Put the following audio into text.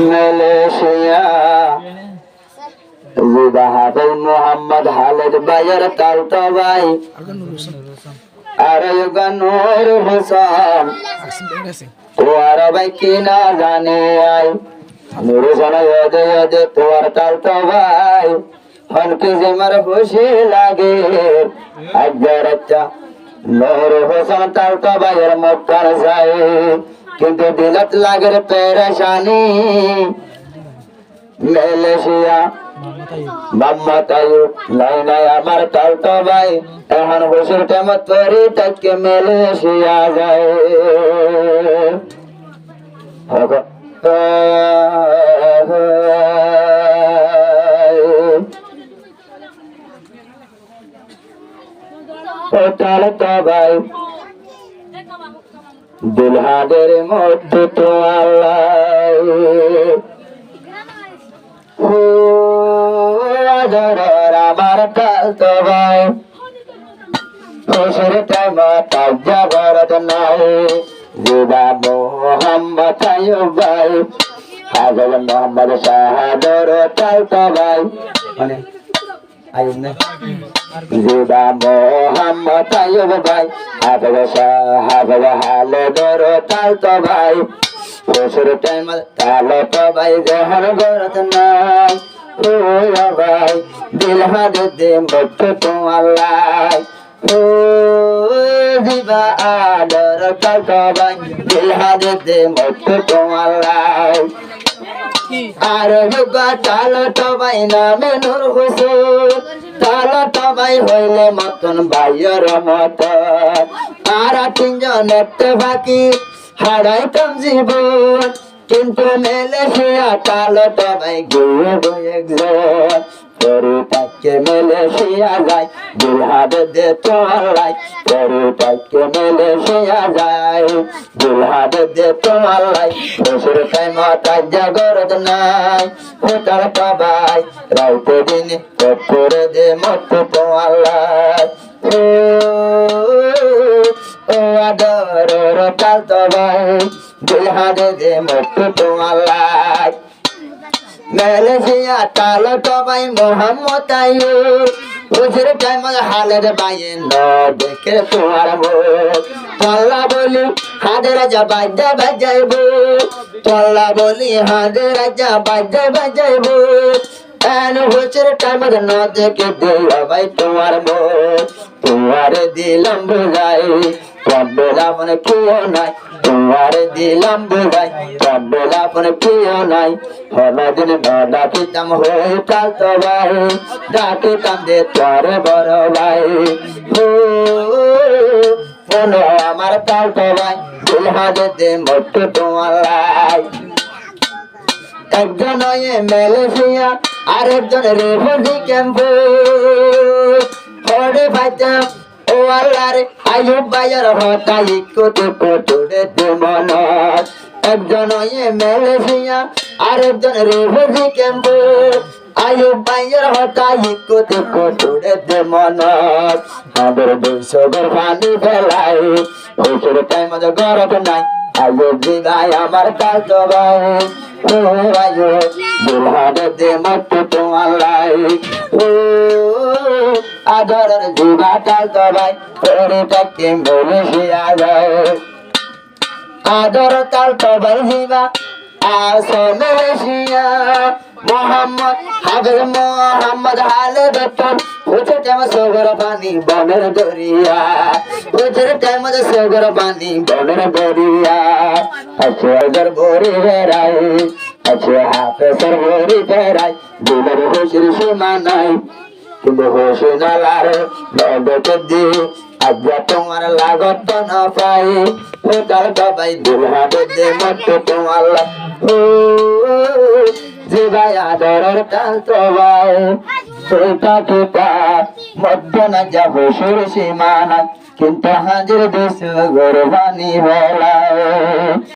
Malaysia Mohammad Khaled ভাইয়ের তালতা ভাই আর নূর হোসেন তোর ভাই কি না জানে আই নূর হোসেন তোর তালতা ভাই হনকে যে মার খুশি লাগে আজ্ঞার নূর হোসেন তালতা ভাইয়ের মক্কার যায় কিন্তু দিলত লাগের পেরেশানি মালয়েশিয়া মাম্মা তাইও নাই নাই আমার তালতা ভাই এখন খুশির টাইমত তরি তাকে মালয়েশিয়া যায় তালতা ভাই দুলহাদের মধ্যে তো আল্লাহ আমার তালতা ভাই খুশির টাইম তাজ্জা ভরত নাই জিবা মোহাম্মদ আয়ুব ভাই হাজর মোহাম্মদ শাহাদর তালতা ভাই মানে আয়ুব না জিবা মোহাম্মদ আয়ুব ভাই হাজর শাহাদর হালদর তালতা ভাই খুশির টাইম তালতা ভাই জহর ভরত নাই ও ভাই দিল হাতে দে মত তো আল্লাহ ও জিবা আদর তালতা ভাই দিল হাতে দে মত তো আল্লাহ আর যুগা তালতা ভাই নামে নূর হোসেন তালতা ভাই হইলে মতন ভাইয়ের মত আর তিনজন একটা বাকি হারাইতাম জীবন কিন্তু মালয়েশিয়া তালতা ভাই গিয়ে একজন পরে তাকে মালয়েশিয়া যায় দুলহাদ দে তো আল্লাহ পরে তাকে মালয়েশিয়া যায় দুলহাদ দে তো আল্লাহ খুশির টাইম তাজ্জা গরজ নাই ও তালতা ভাই রাইতে দিন করে দে মত তো আল্লাহ ও আদর তালতা ভাই দুলহাদ দে মত তো আল্লাহ মালয়েশিয়া তালতা ভাই মোহাম্মদ আয়ুব খুশির টাইম হালেদ ভাই ন দেখে তোমার মুখ তল্লা বলি হাদের রাজা বাজা বাজাইব তল্লা বলি হাদের রাজা বাজা বাজাইব এন খুশির টাইম ন দেখে দিলা ভাই তোমার মুখ তোমার দিলাম বুঝাই তবেলা মনে কেউ নাই তোমার দিলাম বুঝাই তবেলা মনে কেউ নাই হলদিন ডাকিতাম হয়ে তালতা ভাই ডাকিতাম দে তোর বড় ভাই আমার তালতা ভাই দুলহাদে দে মত তোমার একজন মালয়েশিয়া আরেকজন রেফিউজি ক্যাম্পে হরে ভাইতাম ও আল্লাহ রে আয়ুব ভাইয়ের হতাই কোটে কোটে দে মনত একজন মালয়েশিয়া আরেকজন রেফিউজি ক্যাম্পে আয়ুব ভাইয়ের হতাই কোটে কোটে দে মনত আমাদের দুইশোর পানি ফেলাই খুশির টাইম গরব নাই আয়ুব দিদাই আমার তালতা ভাই ও আয়ুব দুলহাদ দে মত তো আল্লাহ ও আদরের জিবা তালতা ভাই পরে তাকে মালয়েশিয়া যায় আদর তালতা ভাই জিবা আসো মালয়েশিয়া মোহাম্মদ হাবিব মোহাম্মদ হালেদ খুশির টাইম সগর পানি বনের দরিয়া খুশির টাইম সগর পানি বনের দরিয়া আছে আদর বরি বেড়াই আছে হাফেজর বরি বেড়াই দিলের খুশির সীমা নাই কিন্তু খুশি না লারে নদকে দি আজ্ঞা তোমার লাগত না পাই ও তালতা ভাই দুলহাদ দে মত তোমার ও যে ভাই আদরের তালতা ভাই ছোটা ছোটা মধ্য না যাব সুর সীমানা কিন্তু হাজির দেশ গরবানি বেলায়